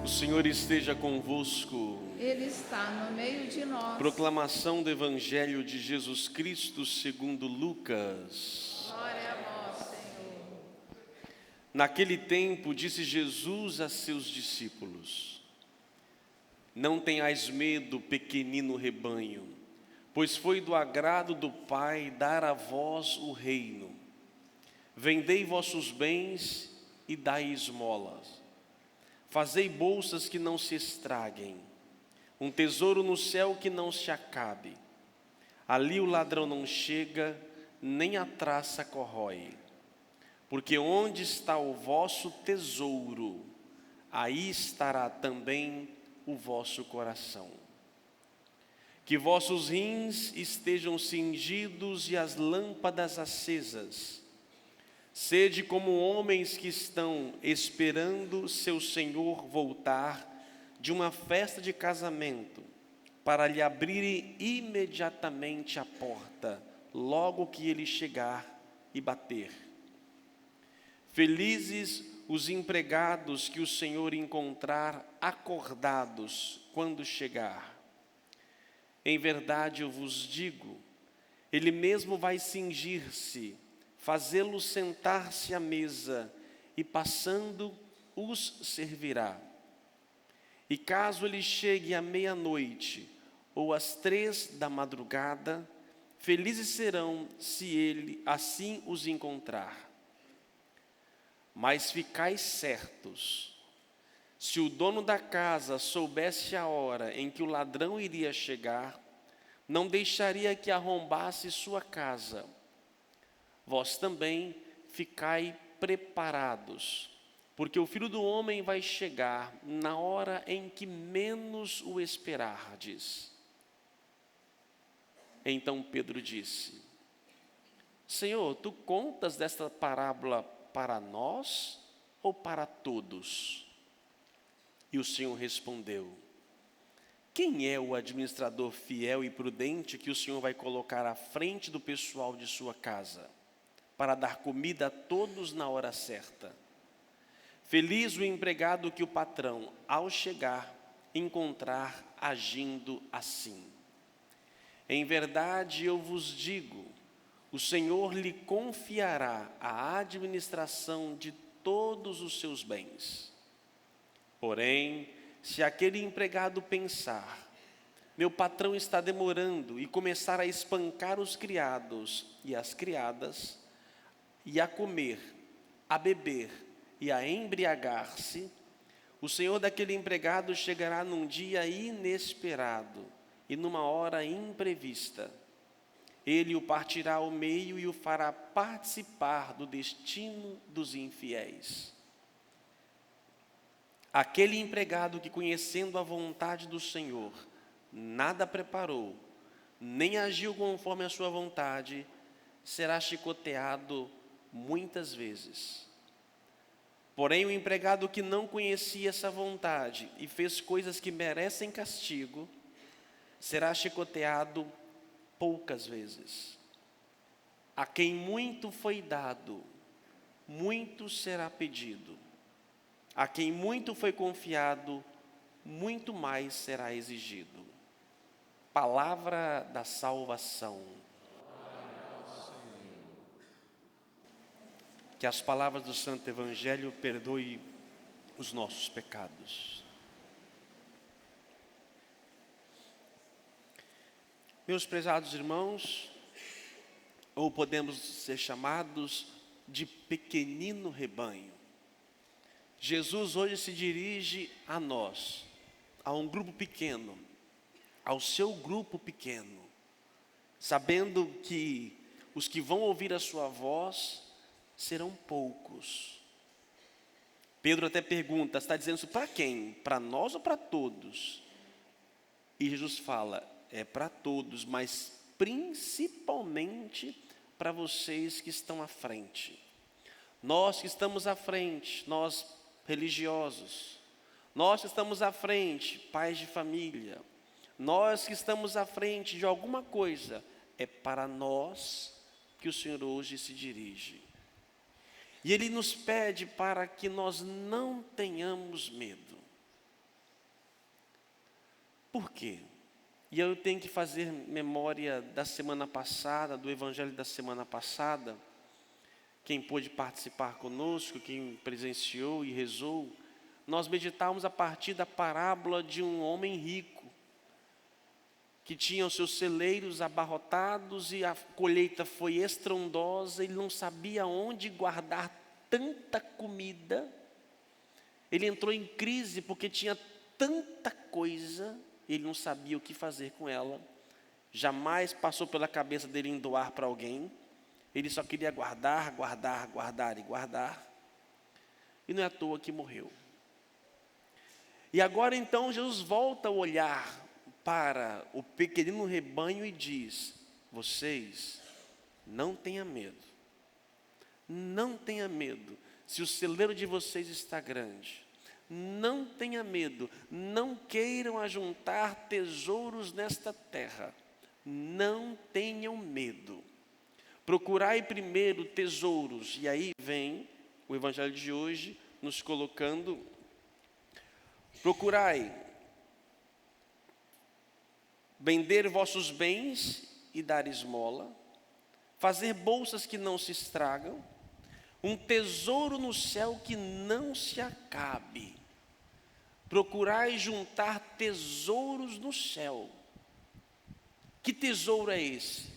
O Senhor esteja convosco. Ele está no meio de nós. Proclamação do Evangelho de Jesus Cristo segundo Lucas. Glória a vós, Senhor. Naquele tempo disse Jesus a seus discípulos: Não tenhais medo, pequenino rebanho, pois foi do agrado do Pai dar a vós o reino. Vendei vossos bens e dai esmolas. Fazei bolsas que não se estraguem, um tesouro no céu que não se acabe. Ali o ladrão não chega, nem a traça corrói. Porque onde está o vosso tesouro, aí estará também o vosso coração. Que vossos rins estejam cingidos e as lâmpadas acesas. Sede como homens que estão esperando seu Senhor voltar de uma festa de casamento, para lhe abrirem imediatamente a porta, logo que ele chegar e bater. Felizes os empregados que o Senhor encontrar acordados quando chegar. Em verdade eu vos digo, ele mesmo vai cingir-se, fazê-lo sentar-se à mesa, e passando os servirá. E caso ele chegue à meia-noite, ou às 3 da madrugada, felizes serão se ele assim os encontrar. Mas ficai certos, se o dono da casa soubesse a hora em que o ladrão iria chegar, não deixaria que arrombasse sua casa. Vós também ficai preparados, porque o Filho do Homem vai chegar na hora em que menos o esperardes. Então Pedro disse: Senhor, tu contas desta parábola para nós ou para todos? E o Senhor respondeu: Quem é o administrador fiel e prudente que o Senhor vai colocar à frente do pessoal de sua casa, para dar comida a todos na hora certa? Feliz o empregado que o patrão, ao chegar, encontrar agindo assim. Em verdade eu vos digo, o Senhor lhe confiará a administração de todos os seus bens. Porém, se aquele empregado pensar: meu patrão está demorando, e começar a espancar os criados e as criadas, e a comer, a beber e a embriagar-se, o senhor daquele empregado chegará num dia inesperado e numa hora imprevista. Ele o partirá ao meio e o fará participar do destino dos infiéis. Aquele empregado que, conhecendo a vontade do Senhor, nada preparou, nem agiu conforme a sua vontade, será chicoteado muitas vezes. Porém, o empregado que não conhecia essa vontade e fez coisas que merecem castigo, será chicoteado poucas vezes. A quem muito foi dado, muito será pedido. A quem muito foi confiado, muito mais será exigido. Palavra da salvação. Que as palavras do Santo Evangelho perdoem os nossos pecados. Meus prezados irmãos, ou podemos ser chamados de pequenino rebanho, Jesus hoje se dirige a nós, a um grupo pequeno, ao seu grupo pequeno, sabendo que os que vão ouvir a sua voz serão poucos. Pedro até pergunta: está dizendo isso para quem? Para nós ou para todos? E Jesus fala: é para todos, mas principalmente para vocês que estão à frente. Nós que estamos à frente, nós religiosos, nós que estamos à frente, pais de família, nós que estamos à frente de alguma coisa, é para nós que o Senhor hoje se dirige. E Ele nos pede para que nós não tenhamos medo. Por quê? E eu tenho que fazer memória da semana passada, do evangelho da semana passada. Quem pôde participar conosco, quem presenciou e rezou, nós meditávamos a partir da parábola de um homem rico, que tinha os seus celeiros abarrotados e a colheita foi estrondosa, ele não sabia onde guardar tanta comida, ele entrou em crise porque tinha tanta coisa, ele não sabia o que fazer com ela, jamais passou pela cabeça dele em doar para alguém, ele só queria guardar, guardar, guardar e guardar, e não é à toa que morreu. E agora então Jesus volta a olhar para o pequenino rebanho e diz: vocês não tenham medo, não tenha medo, se o celeiro de vocês está grande, não tenha medo, não queiram ajuntar tesouros nesta terra, não tenham medo, procurai primeiro tesouros, e aí vem o evangelho de hoje nos colocando, procurai vender vossos bens e dar esmola, fazer bolsas que não se estragam, um tesouro no céu que não se acabe. Procurai juntar tesouros no céu. Que tesouro é esse?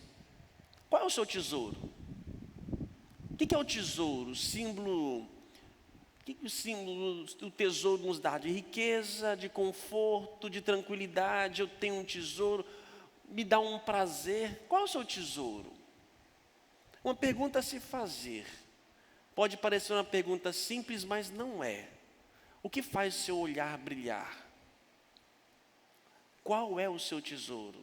Qual é o seu tesouro? O que é o tesouro? O símbolo do tesouro nos dá? De riqueza, de conforto, de tranquilidade. Eu tenho um tesouro, me dá um prazer. Qual é o seu tesouro? Uma pergunta a se fazer. Pode parecer uma pergunta simples, mas não é. O que faz o seu olhar brilhar? Qual é o seu tesouro?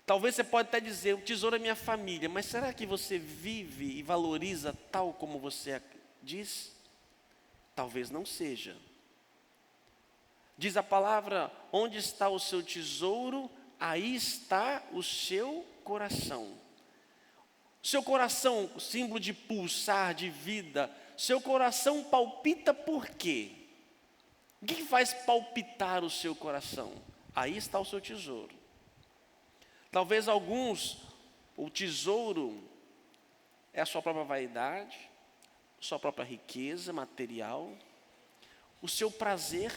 Talvez você pode até dizer, o tesouro é minha família, mas será que você vive e valoriza tal como você diz? Talvez não seja. Diz a palavra, onde está o seu tesouro, aí está o seu coração. Seu coração, símbolo de pulsar, de vida, seu coração palpita por quê? O que faz palpitar o seu coração? Aí está o seu tesouro. Talvez alguns, o tesouro é a sua própria vaidade, sua própria riqueza material, o seu prazer,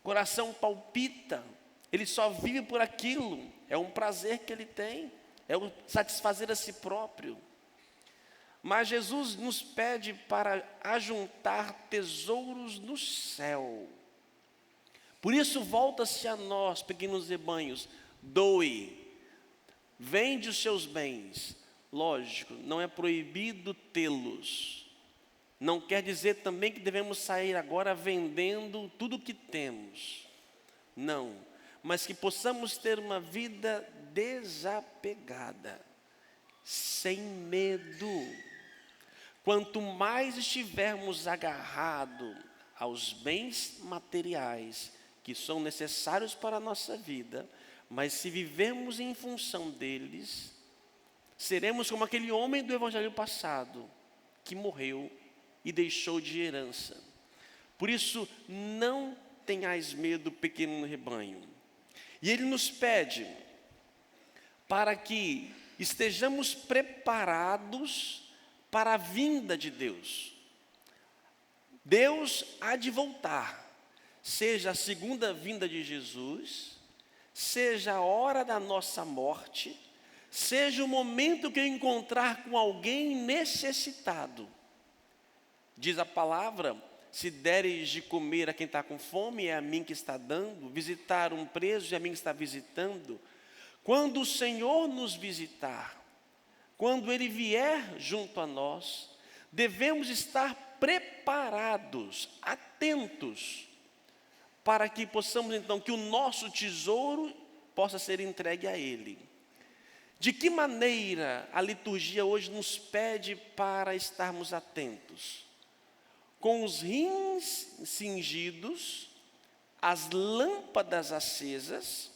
coração palpita, ele só vive por aquilo, é um prazer que ele tem, é o satisfazer a si próprio. Mas Jesus nos pede para ajuntar tesouros no céu. Por isso volta-se a nós, pequenos rebanhos, doe, vende os seus bens. Lógico, não é proibido tê-los. Não quer dizer também que devemos sair agora vendendo tudo o que temos. Não, mas que possamos ter uma vida desapegada, sem medo. Quanto mais estivermos agarrados aos bens materiais que são necessários para a nossa vida, mas se vivemos em função deles, seremos como aquele homem do evangelho passado, que morreu e deixou de herança. Por isso, não tenhais medo, pequeno rebanho. E ele nos pede para que estejamos preparados para a vinda de Deus. Deus há de voltar, seja a segunda vinda de Jesus, seja a hora da nossa morte, seja o momento que eu encontrar com alguém necessitado. Diz a palavra, se deres de comer a quem está com fome, é a mim que está dando, visitar um preso, é a mim que está visitando. Quando o Senhor nos visitar, quando Ele vier junto a nós, devemos estar preparados, atentos, para que possamos então, que o nosso tesouro possa ser entregue a Ele. De que maneira a liturgia hoje nos pede para estarmos atentos? Com os rins cingidos, as lâmpadas acesas,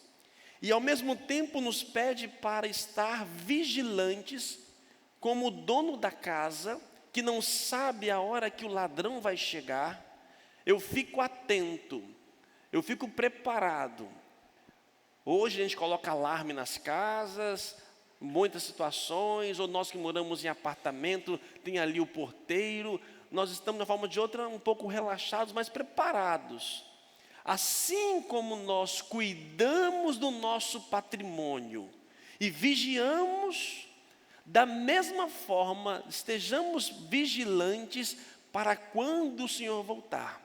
e ao mesmo tempo nos pede para estar vigilantes, como o dono da casa, que não sabe a hora que o ladrão vai chegar. Eu fico atento, eu fico preparado, Hoje a gente coloca alarme nas casas, muitas situações, ou nós que moramos em apartamento, tem ali o porteiro. Nós estamos, de uma forma ou de outra, um pouco relaxados, mas preparados. Assim como nós cuidamos do nosso patrimônio e vigiamos, da mesma forma, estejamos vigilantes para quando o Senhor voltar.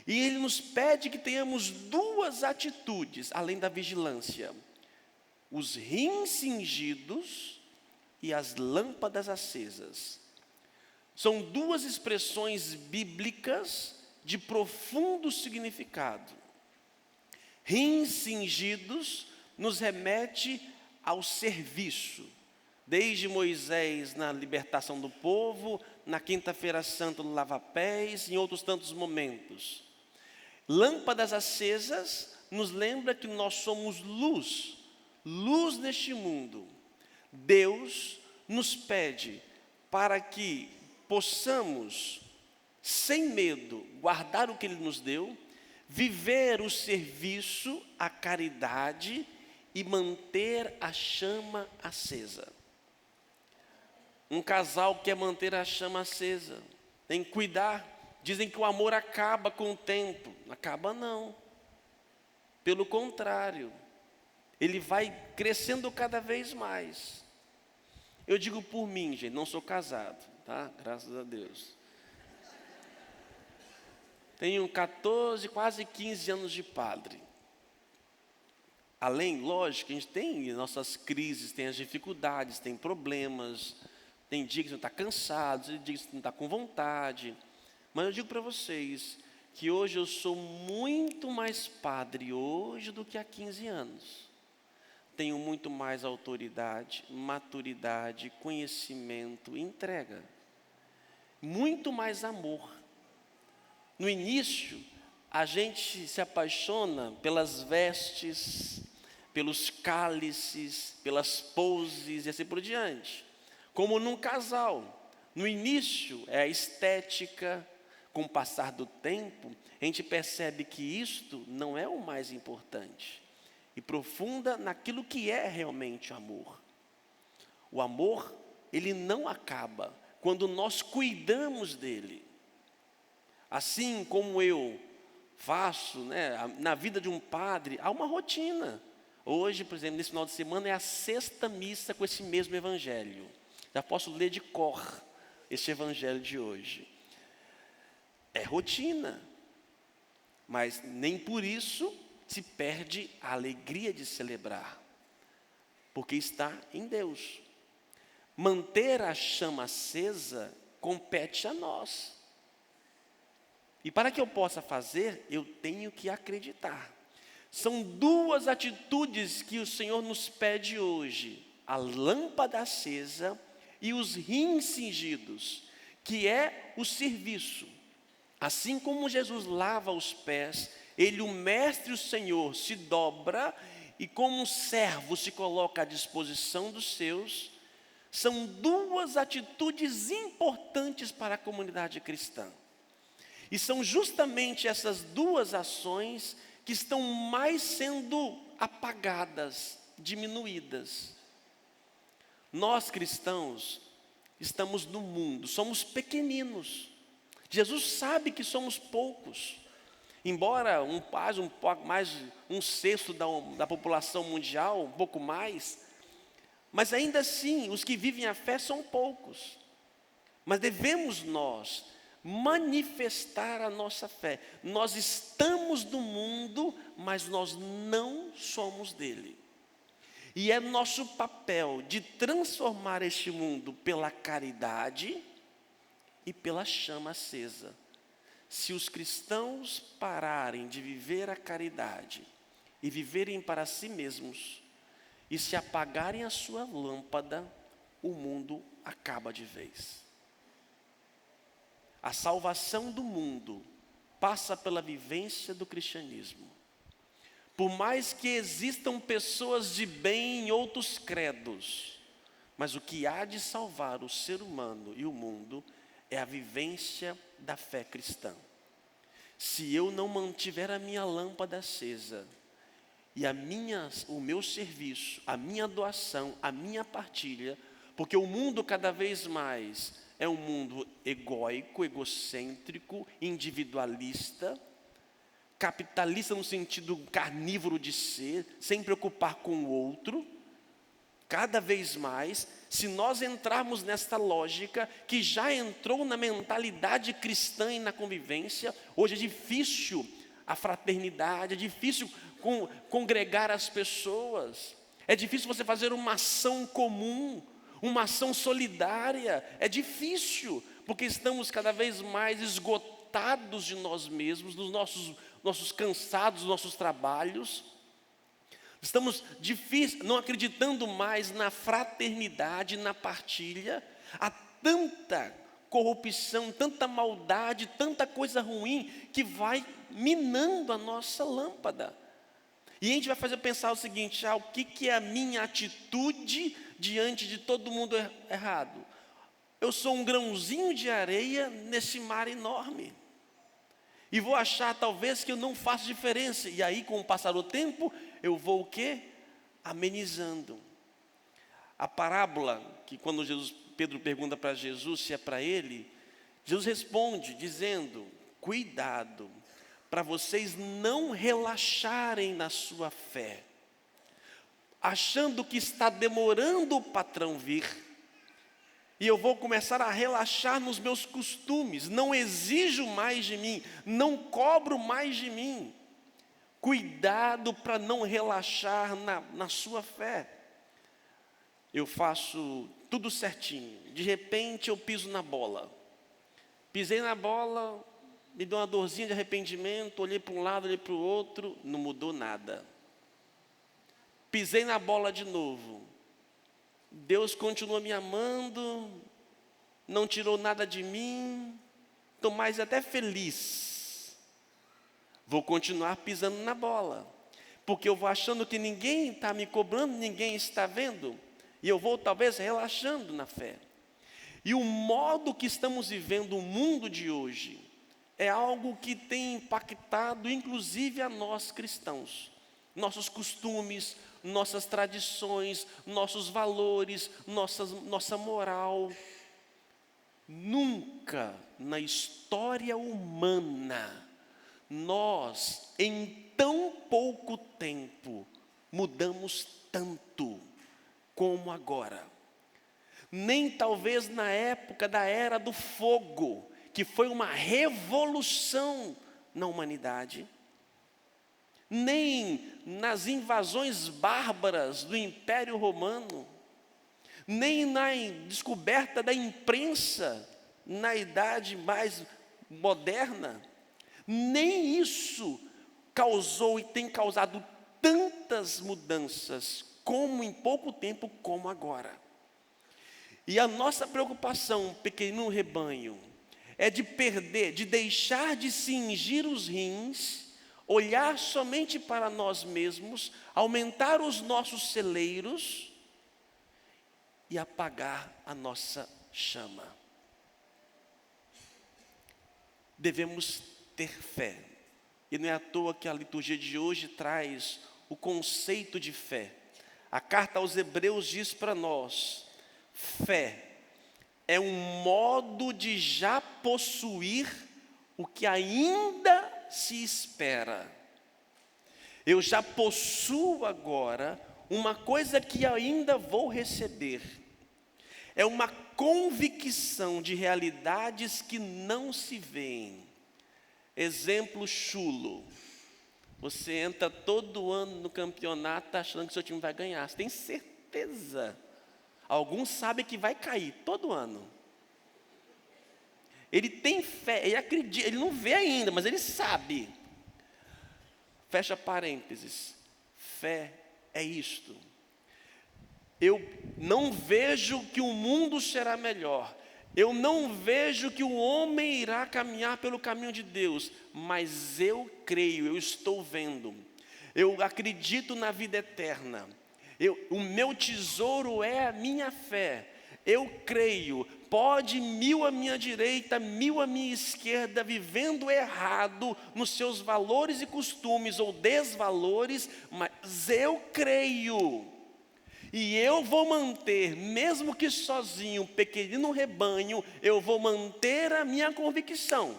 E Ele nos pede que tenhamos duas atitudes, além da vigilância: os rins cingidos e as lâmpadas acesas. São duas expressões bíblicas de profundo significado. Rins cingidos nos remete ao serviço. Desde Moisés na libertação do povo, na quinta-feira santa no lava-pés, em outros tantos momentos. Lâmpadas acesas nos lembra que nós somos luz, luz neste mundo. Deus nos pede para que possamos, sem medo, guardar o que Ele nos deu, viver o serviço, a caridade e manter a chama acesa. Um casal quer manter a chama acesa, tem que cuidar. Dizem que o amor acaba com o tempo. Acaba não. Pelo contrário, ele vai crescendo cada vez mais. Eu digo por mim, gente, não sou casado, tá? Graças a Deus. Tenho 14, quase 15 anos de padre. Além, lógico, a gente tem nossas crises, tem as dificuldades, tem problemas. Tem dias que você está cansado, tem dias que você não está com vontade. Mas eu digo para vocês que hoje eu sou muito mais padre hoje do que há 15 anos. Tenho muito mais autoridade, maturidade, conhecimento, entrega. Muito mais amor. No início, a gente se apaixona pelas vestes, pelos cálices, pelas poses e assim por diante. Como num casal. No início é a estética. Com o passar do tempo, a gente percebe que isto não é o mais importante. E aprofunda naquilo que é realmente o amor. O amor, ele não acaba quando nós cuidamos dele. Assim como eu faço, na vida de um padre, há uma rotina. Hoje, por exemplo, nesse final de semana é a 6ª missa com esse mesmo evangelho. Já posso ler de cor esse evangelho de hoje. É rotina, mas nem por isso se perde a alegria de celebrar, porque está em Deus. Manter a chama acesa compete a nós. E para que eu possa fazer, eu tenho que acreditar. São duas atitudes que o Senhor nos pede hoje: a lâmpada acesa e os rins cingidos, que é o serviço. Assim como Jesus lava os pés, Ele, o Mestre e o Senhor, se dobra e como um servo se coloca à disposição dos seus. São duas atitudes importantes para a comunidade cristã. E são justamente essas duas ações que estão mais sendo apagadas, diminuídas. Nós cristãos estamos no mundo, somos pequeninos. Jesus sabe que somos poucos. Embora mais um sexto da população mundial, um pouco mais, mas ainda assim, os que vivem a fé são poucos. Mas devemos nós manifestar a nossa fé. Nós estamos no mundo, mas nós não somos dele. E é nosso papel de transformar este mundo pela caridade e pela chama acesa. Se os cristãos pararem de viver a caridade e viverem para si mesmos e se apagarem a sua lâmpada, o mundo acaba de vez. A salvação do mundo passa pela vivência do cristianismo. Por mais que existam pessoas de bem em outros credos, mas o que há de salvar o ser humano e o mundo é a vivência da fé cristã. Se eu não mantiver a minha lâmpada acesa, e o meu serviço, a minha doação, a minha partilha, porque o mundo cada vez mais é um mundo egóico, egocêntrico, individualista, capitalista no sentido carnívoro de ser, sem preocupar com o outro. Cada vez mais, se nós entrarmos nesta lógica que já entrou na mentalidade cristã e na convivência, hoje é difícil a fraternidade, é difícil congregar as pessoas, é difícil você fazer uma ação comum, uma ação solidária, é difícil, porque estamos cada vez mais esgotados de nós mesmos, dos nossos cansados, dos nossos trabalhos. Estamos não acreditando mais na fraternidade, na partilha. Há tanta corrupção, tanta maldade, tanta coisa ruim que vai minando a nossa lâmpada. E a gente vai fazer pensar o seguinte: o que é a minha atitude diante de todo mundo errado? Eu sou um grãozinho de areia nesse mar enorme. E vou achar talvez que eu não faço diferença. E aí, com o passar do tempo, eu vou o quê? Amenizando. A parábola, que quando Pedro pergunta para Jesus se é para ele, Jesus responde dizendo: cuidado, para vocês não relaxarem na sua fé, achando que está demorando o patrão vir, e eu vou começar a relaxar nos meus costumes, não exijo mais de mim, não cobro mais de mim. Cuidado para não relaxar na sua fé. Eu faço tudo certinho, de repente eu piso na bola. Pisei na bola, me deu uma dorzinha de arrependimento, olhei para um lado, olhei para o outro, não mudou nada. Pisei na bola de novo. Deus continua me amando, não tirou nada de mim, estou mais até feliz. Vou continuar pisando na bola, porque eu vou achando que ninguém está me cobrando, ninguém está vendo, e eu vou talvez relaxando na fé. E o modo que estamos vivendo o mundo de hoje é algo que tem impactado inclusive a nós cristãos. Nossos costumes, nossas tradições, nossos valores, nossa moral. Nunca na história humana nós, em tão pouco tempo, mudamos tanto como agora. Nem talvez na época da Era do Fogo, que foi uma revolução na humanidade, nem nas invasões bárbaras do Império Romano, nem na descoberta da imprensa na idade mais moderna, nem isso causou e tem causado tantas mudanças como em pouco tempo como agora. E a nossa preocupação, pequeno rebanho, é de deixar de cingir os rins, olhar somente para nós mesmos, aumentar os nossos celeiros e apagar a nossa chama. Devemos ter fé. E não é à toa que a liturgia de hoje traz o conceito de fé. A carta aos Hebreus diz para nós: fé é um modo de já possuir o que ainda se espera. Eu já possuo agora uma coisa que ainda vou receber. É uma convicção de realidades que não se veem. Exemplo chulo. Você entra todo ano no campeonato achando que seu time vai ganhar. Você tem certeza. Alguns sabem que vai cair todo ano. Ele tem fé, ele acredita, ele não vê ainda, mas ele sabe. Fecha parênteses. Fé é isto. Eu não vejo que o mundo será melhor. Eu não vejo que o homem irá caminhar pelo caminho de Deus, mas eu creio, eu estou vendo. Eu acredito na vida eterna. O meu tesouro é a minha fé. Eu creio, pode 1000 à minha direita, 1000 à minha esquerda, vivendo errado nos seus valores e costumes ou desvalores, mas eu creio. E eu vou manter, mesmo que sozinho, um pequenino rebanho, eu vou manter a minha convicção.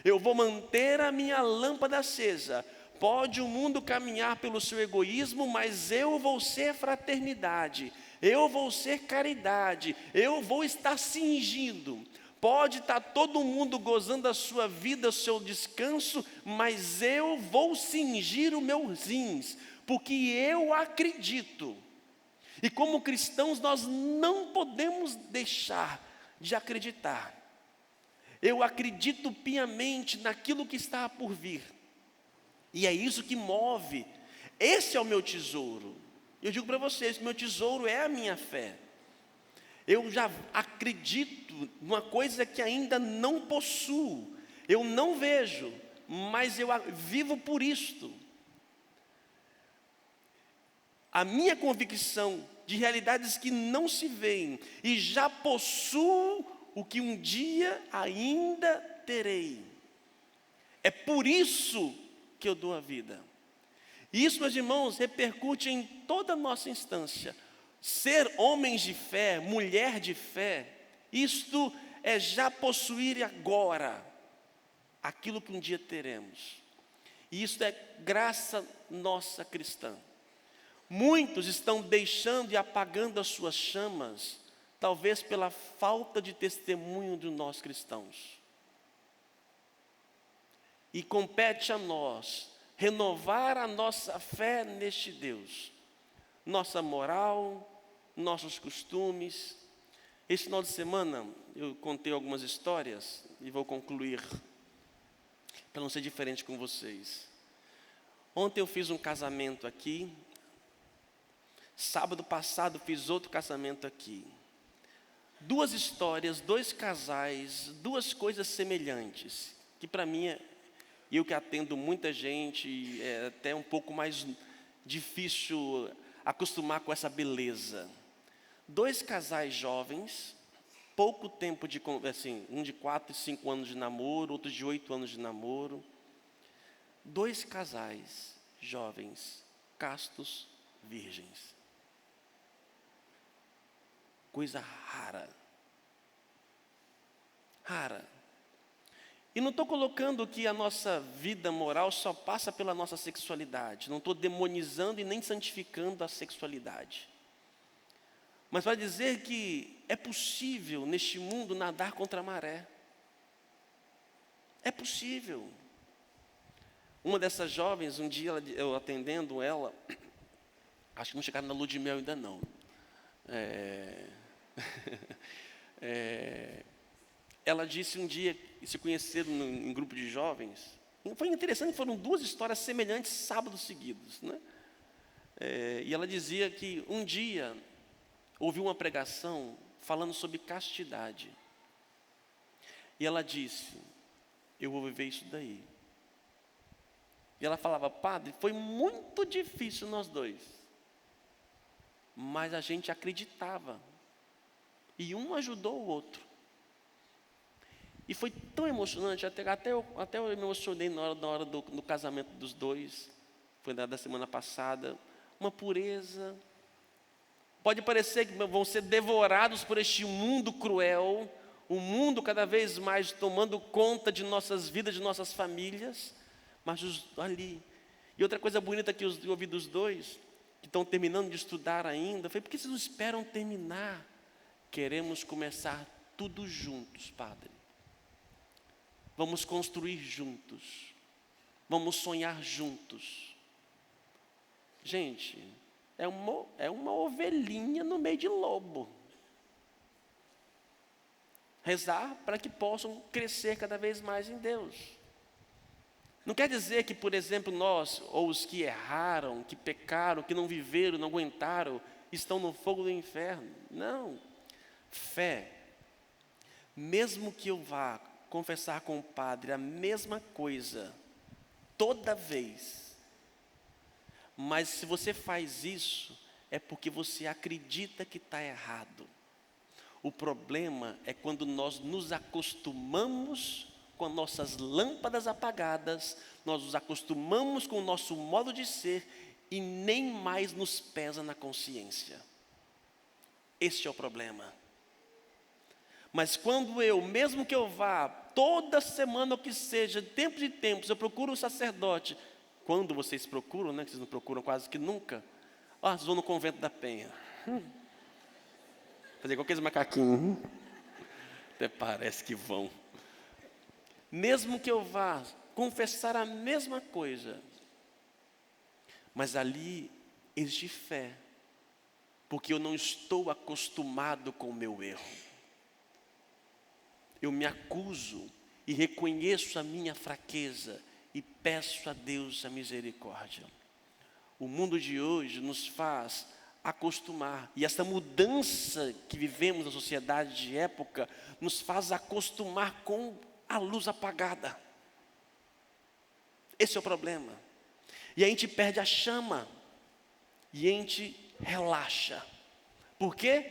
Eu vou manter a minha lâmpada acesa. Pode o mundo caminhar pelo seu egoísmo, mas eu vou ser fraternidade. Eu vou ser caridade. Eu vou estar cingindo. Pode estar todo mundo gozando da sua vida, o seu descanso, mas eu vou cingir os meus rins, porque eu acredito. E como cristãos nós não podemos deixar de acreditar. Eu acredito piamente naquilo que está por vir. E é isso que move. Esse é o meu tesouro. Eu digo para vocês, meu tesouro é a minha fé. Eu já acredito numa coisa que ainda não possuo. Eu não vejo, mas eu vivo por isto. A minha convicção de realidades que não se veem e já possuo o que um dia ainda terei. É por isso que eu dou a vida. E isso, meus irmãos, repercute em toda a nossa instância. Ser homens de fé, mulher de fé, isto é já possuir agora aquilo que um dia teremos. E isso é graça nossa cristã. Muitos estão deixando e apagando as suas chamas, talvez pela falta de testemunho de nós cristãos. E compete a nós renovar a nossa fé neste Deus, nossa moral, nossos costumes. Esse final de semana eu contei algumas histórias e vou concluir, para não ser diferente com vocês. Ontem eu fiz um casamento aqui. Sábado passado fiz outro casamento aqui. 2 histórias, 2 casais, 2 coisas semelhantes, que para mim, eu que atendo muita gente, é até um pouco mais difícil acostumar com essa beleza. 2 casais jovens, pouco tempo de, assim, um de 4 e 5 anos de namoro, outro de 8 anos de namoro. 2 casais jovens, castos, virgens. Coisa rara. Rara. E não estou colocando que a nossa vida moral só passa pela nossa sexualidade. Não estou demonizando e nem santificando a sexualidade. Mas para dizer que é possível neste mundo nadar contra a maré. É possível. Uma dessas jovens, um dia eu atendendo ela, acho que não chegaram na lua de mel ainda não. Ela disse um dia, se conheceram em grupo de jovens, foi interessante, foram 2 histórias semelhantes sábados seguidos, né? E ela dizia que um dia ouviu uma pregação falando sobre castidade, e ela disse, eu vou viver isso daí. E ela falava, padre, foi muito difícil nós 2, mas a gente acreditava. E um ajudou o outro. E foi tão emocionante, até eu me emocionei na hora do casamento dos 2. Foi da semana passada. Uma pureza. Pode parecer que vão ser devorados por este mundo cruel. O mundo cada vez mais tomando conta de nossas vidas, de nossas famílias. Mas ali. E outra coisa bonita que eu ouvi dos 2, que estão terminando de estudar ainda, foi porque vocês não esperam terminar. Queremos começar tudo juntos, Padre. Vamos construir juntos. Vamos sonhar juntos. Gente, é uma ovelhinha no meio de lobo. Rezar para que possam crescer cada vez mais em Deus. Não quer dizer que, por exemplo, nós, ou os que erraram, que pecaram, que não viveram, não aguentaram, estão no fogo do inferno. Não. Fé. Mesmo que eu vá confessar com o padre a mesma coisa, toda vez, mas se você faz isso, é porque você acredita que está errado. O problema é quando nós nos acostumamos com nossas lâmpadas apagadas, nós nos acostumamos com o nosso modo de ser e nem mais nos pesa na consciência. Este é o problema. Mas quando eu, mesmo que eu vá toda semana, ou que seja, de tempos em tempos, eu procuro um sacerdote. Quando vocês procuram, né? Que vocês não procuram quase que nunca. Vocês vão no convento da Penha. Fazer igual aqueles macaquinhos. Até parece que vão. Mesmo que eu vá confessar a mesma coisa, mas ali existe fé, porque eu não estou acostumado com o meu erro. Eu me acuso e reconheço a minha fraqueza e peço a Deus a misericórdia. O mundo de hoje nos faz acostumar, e essa mudança que vivemos na sociedade de época nos faz acostumar com a luz apagada. Esse é o problema. E a gente perde a chama, e a gente relaxa. Por quê?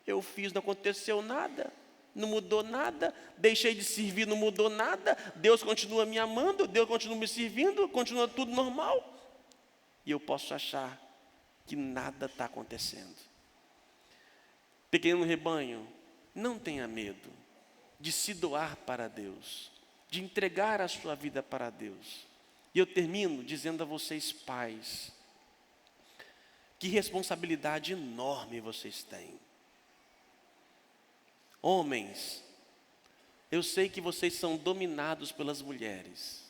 Eu fiz, não aconteceu nada. Não mudou nada, deixei de servir, não mudou nada, Deus continua me amando, Deus continua me servindo, continua tudo normal. E eu posso achar que nada está acontecendo. Pequeno rebanho, não tenha medo de se doar para Deus, de entregar a sua vida para Deus. E eu termino dizendo a vocês, pais, que responsabilidade enorme vocês têm. Homens, eu sei que vocês são dominados pelas mulheres.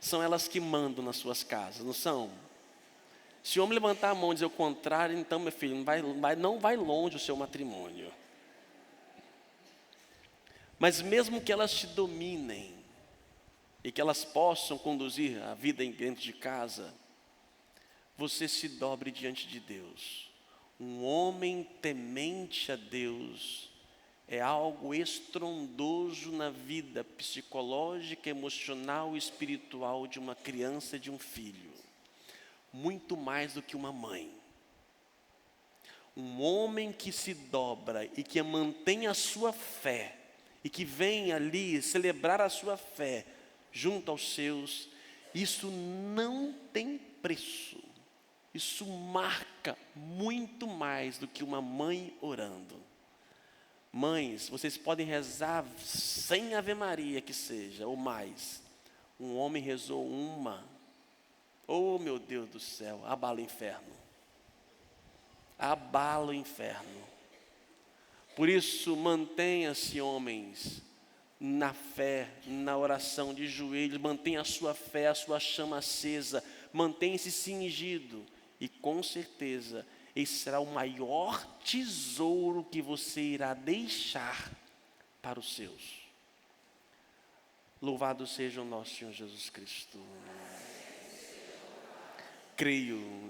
São elas que mandam nas suas casas, não são? Se o homem levantar a mão e dizer o contrário, então, meu filho, não vai longe o seu matrimônio. Mas mesmo que elas te dominem, e que elas possam conduzir a vida dentro de casa, você se dobre diante de Deus. Um homem temente a Deus é algo estrondoso na vida psicológica, emocional e espiritual de uma criança e de um filho. Muito mais do que uma mãe. Um homem que se dobra e que mantém a sua fé, e que vem ali celebrar a sua fé junto aos seus, isso não tem preço. Isso marca muito mais do que uma mãe orando. Mães, vocês podem rezar 100 Ave Maria que seja, ou mais. Um homem rezou uma. Oh, meu Deus do céu, abala o inferno. Abala o inferno. Por isso, mantenha-se, homens, na fé, na oração de joelhos. Mantenha a sua fé, a sua chama acesa. Mantenha-se cingido. E com certeza, esse será o maior tesouro que você irá deixar para os seus. Louvado seja o nosso Senhor Jesus Cristo. Creio